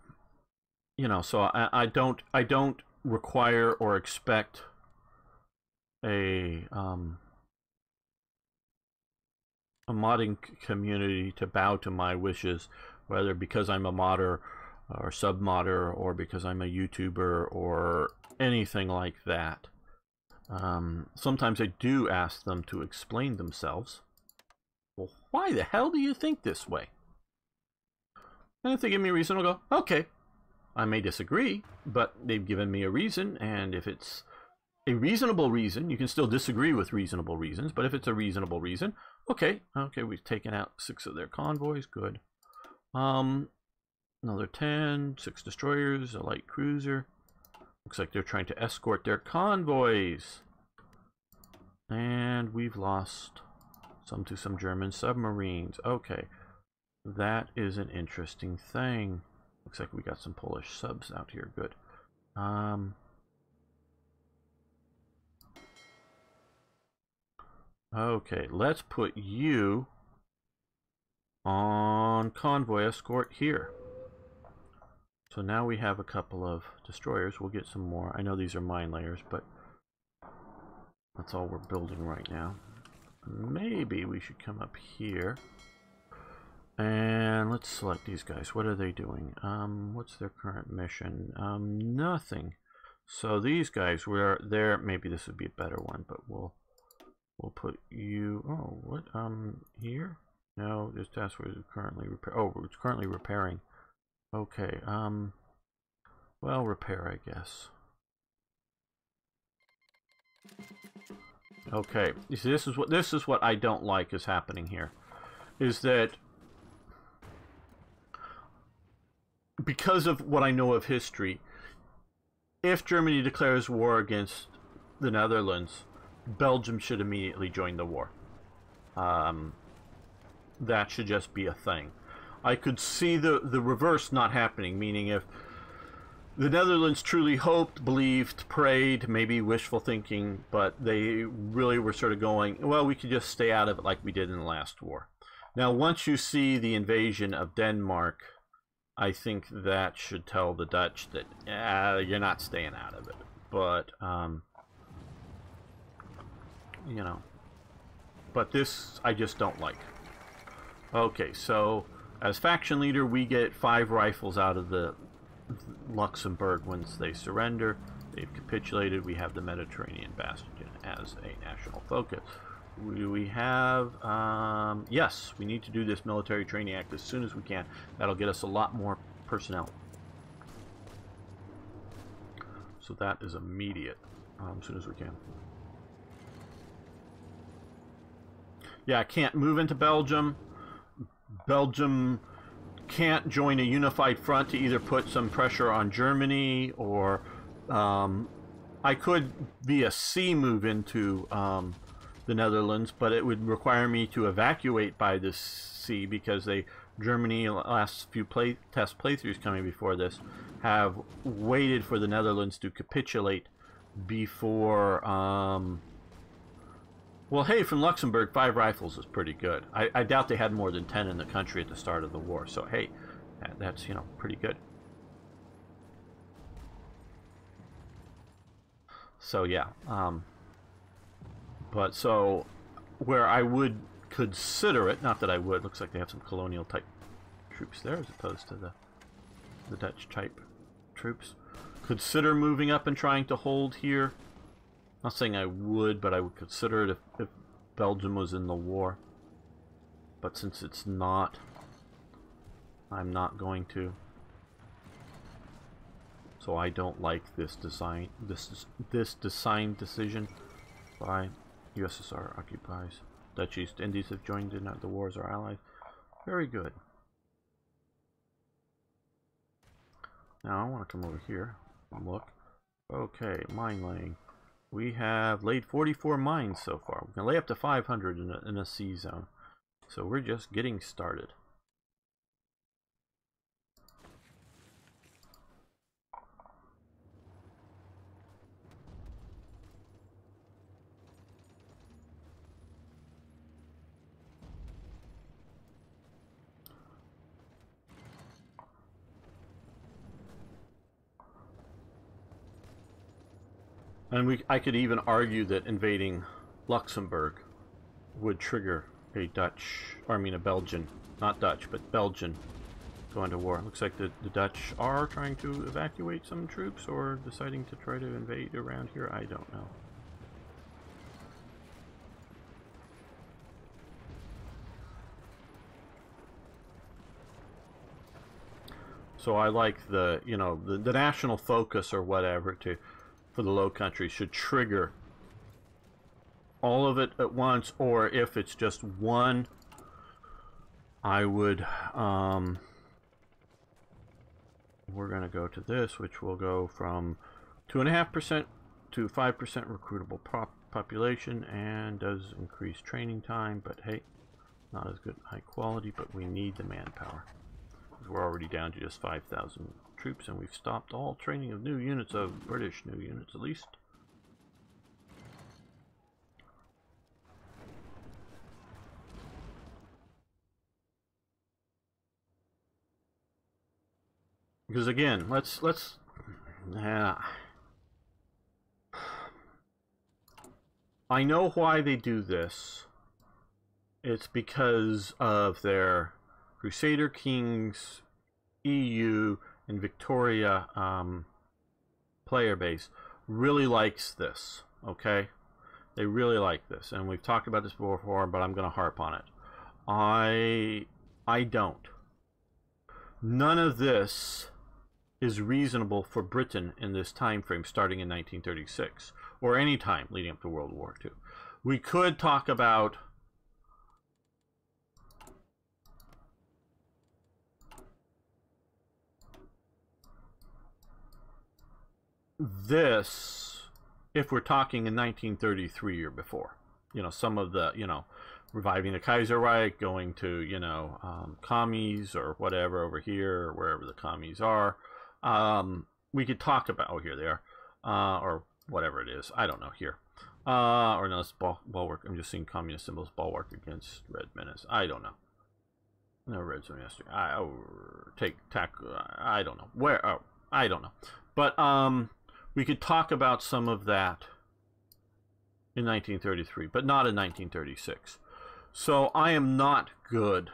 you know, so I don't require or expect a a modding community to bow to my wishes, whether because I'm a modder or sub-modder or because I'm a YouTuber or anything like that. Sometimes I do ask them to explain themselves. Well, why the hell do you think this way? And if they give me a reason, I'll go, okay. I may disagree, but they've given me a reason, and if it's a reasonable reason, you can still disagree with reasonable reasons, but if it's a reasonable reason, okay, we've taken out 6 of their convoys, good. Another 10, 6 destroyers, a light cruiser. Looks like they're trying to escort their convoys. And we've lost some to some German submarines. Okay, that is an interesting thing. Looks like we got some Polish subs out here, good. Okay, let's put you on convoy escort here. So now we have a couple of destroyers. We'll get some more. I know these are mine layers, but that's all we're building right now. Maybe we should come up here. And let's select these guys. What are they doing? What's their current mission? Nothing. So these guys were there. Maybe this would be a better one, but we'll put you. Oh, what? Here? No, this task force is currently repair. Oh, it's currently repairing. Okay. Well, repair, I guess. Okay. You see, this is what I don't like is happening here. Is that because of what I know of history, if Germany declares war against the Netherlands, Belgium should immediately join the war. That should just be a thing. I could see the reverse not happening, meaning if the Netherlands truly hoped, believed, prayed, maybe wishful thinking, but they really were sort of going, well, we could just stay out of it like we did in the last war. Now, once you see the invasion of Denmark, I think that should tell the Dutch that you're not staying out of it. But, you know, but this I just don't like. Okay, so as faction leader, we get 5 rifles out of the Luxembourg once they surrender. They've capitulated. We have the Mediterranean Bastion as a national focus. We have, yes, we need to do this military training act as soon as we can. That'll get us a lot more personnel. So that is immediate, as soon as we can. Yeah, I can't move into Belgium. Belgium can't join a unified front to either put some pressure on Germany or I could via sea move into the Netherlands, but it would require me to evacuate by the sea because Germany, last few test playthroughs coming before this, have waited for the Netherlands to capitulate before. Well, hey, from Luxembourg, 5 rifles is pretty good. I doubt they had more than 10 in the country at the start of the war. So hey, that's, you know, pretty good. So yeah, but so where I would consider it, not that I would, looks like they have some colonial type troops there as opposed to the Dutch type troops. Consider moving up and trying to hold here. Not saying I would, but I would consider it if Belgium was in the war. But since it's not, I'm not going to. So I don't like this design, this design decision by USSR occupies. Dutch East Indies have joined in the war as our allies. Very good. Now I want to come over here and look. Okay, mine laying. We have laid 44 mines so far. We can lay up to 500 in a C zone. So we're just getting started. And I could even argue that invading Luxembourg would trigger a Dutch, or I mean a Belgian, not Dutch, but Belgian going to war. Looks like the Dutch are trying to evacuate some troops or deciding to try to invade around here. I don't know. So I like the, you know, the national focus or whatever for the Low Countries should trigger all of it at once, or if it's just one, I would, we're going to go to this, which will go from 2.5% to 5% recruitable population, and does increase training time, but hey, not as good high quality, but we need the manpower. We're already down to just 5,000 troops, and we've stopped all training of new units, of British new units at least. Because again, I know why they do this. It's because of their Crusader Kings, EU, and Victoria player base really likes this, okay? They really like this, and we've talked about this before, but I'm going to harp on it. I don't. None of this is reasonable for Britain in this time frame starting in 1936, or any time leading up to World War II. We could talk about this if we're talking in 1933 or before. You know, some of the, you know, reviving the Kaiserreich, going to, you know, commies or whatever over here, or wherever the commies are. We could talk about, oh, here they are, or whatever it is. I don't know, here. Or no, it's bulwark. I'm just seeing communist symbols, bulwark against red menace. I don't know. No, red zone yesterday. I don't know. Where? Oh, I don't know. But, we could talk about some of that in 1933, but not in 1936. So I am not good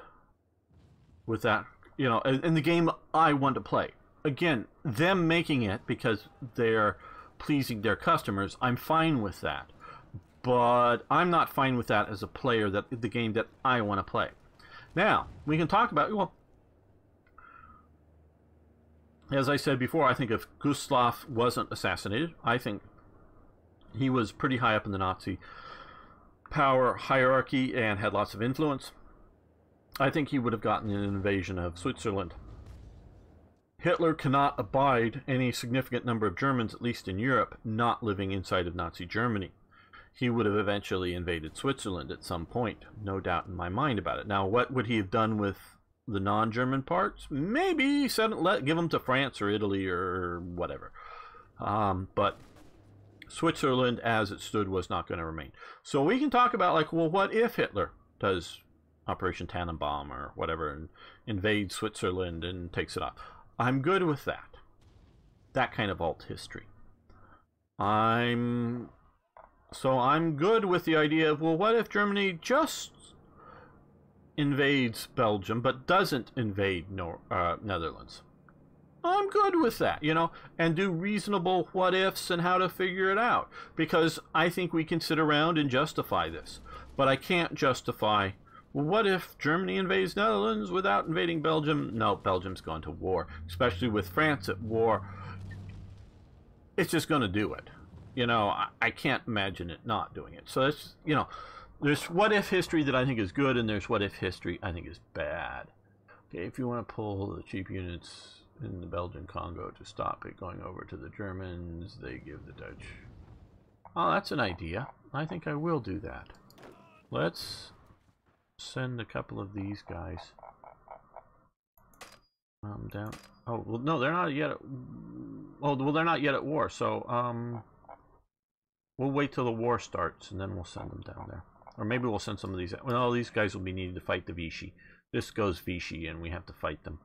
with that, you know, in the game I want to play. Again, them making it because they're pleasing their customers, I'm fine with that. But I'm not fine with that as a player, that the game that I want to play. Now, we can talk about, well, as I said before, I think if Gustav wasn't assassinated, I think he was pretty high up in the Nazi power hierarchy and had lots of influence. I think he would have gotten an invasion of Switzerland. Hitler cannot abide any significant number of Germans, at least in Europe, not living inside of Nazi Germany. He would have eventually invaded Switzerland at some point, no doubt in my mind about it. Now, what would he have done with the non-German parts? Maybe give them to France or Italy or whatever. But Switzerland, as it stood, was not going to remain. So we can talk about, like, well, what if Hitler does Operation Tannenbaum or whatever and invades Switzerland and takes it off? I'm good with that. That kind of alt history. I'm good with the idea of, well, what if Germany just invades Belgium but doesn't invade Netherlands? I'm good with that, you know, and do reasonable what ifs and how to figure it out, because I think we can sit around and justify this. But I can't justify, well, what if Germany invades Netherlands without invading Belgium? No, Belgium's gone to war, especially with France at war. It's just going to do it. You know, I can't imagine it not doing it. So it's, you know, there's what if history that I think is good, and there's what if history I think is bad. Okay, if you want to pull the cheap units in the Belgian Congo to stop it going over to the Germans, they give the Dutch. Oh, that's an idea. I think I will do that. Let's send a couple of these guys down. Oh, well, no, they're not yet at, oh, well, they're not yet at war, so we'll wait till the war starts and then we'll send them down there. Or maybe we'll send some of these. Well, these guys will be needed to fight the Vichy. This goes Vichy and we have to fight them.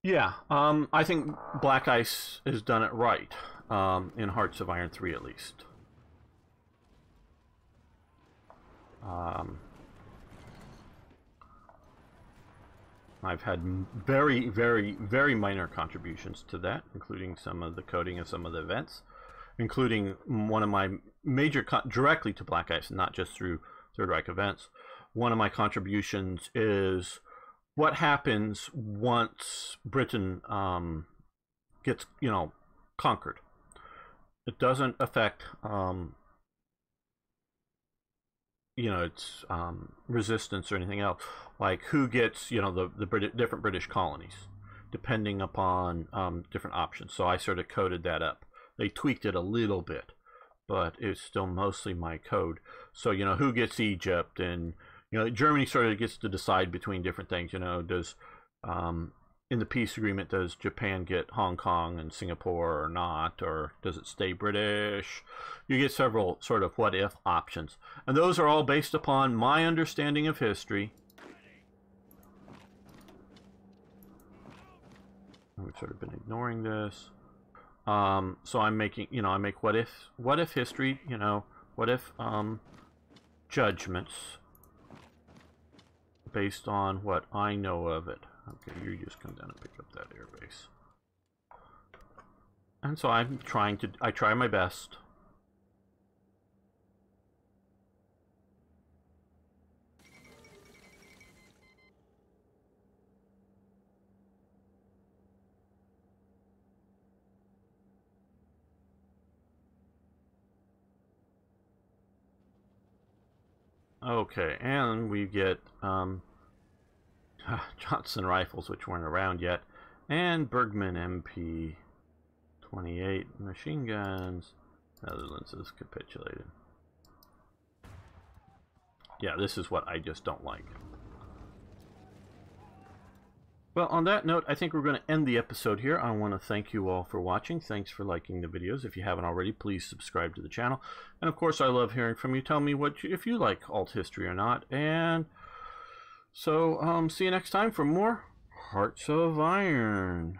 Yeah, I think Black Ice has done it right, in Hearts of Iron 3 at least. I've had very, very, very minor contributions to that, including some of the coding of some of the events, including one of my major, directly to Black Ice, not just through Third Reich events. One of my contributions is what happens once Britain gets, conquered. It doesn't affect, its resistance or anything else. Like who gets, the different British colonies, depending upon different options. So I sort of coded that up. They tweaked it a little bit, but it's still mostly my code. So, who gets Egypt, and, Germany sort of gets to decide between different things. Does, in the peace agreement, does Japan get Hong Kong and Singapore or not? Or does it stay British? You get several sort of what if options. And those are all based upon my understanding of history. We've sort of been ignoring this. So I'm making, I make what if history, what if judgments based on what I know of it. Okay, you just come down and pick up that airbase. And so I try my best. Okay, and we get Johnson rifles, which weren't around yet, and Bergman MP-28 machine guns. Netherlands has capitulated. Yeah, this is what I just don't like. Well, on that note, I think we're going to end the episode here. I want to thank you all for watching. Thanks for liking the videos. If you haven't already, please subscribe to the channel. And of course, I love hearing from you. Tell me if you like alt history or not. And so, see you next time for more Hearts of Iron.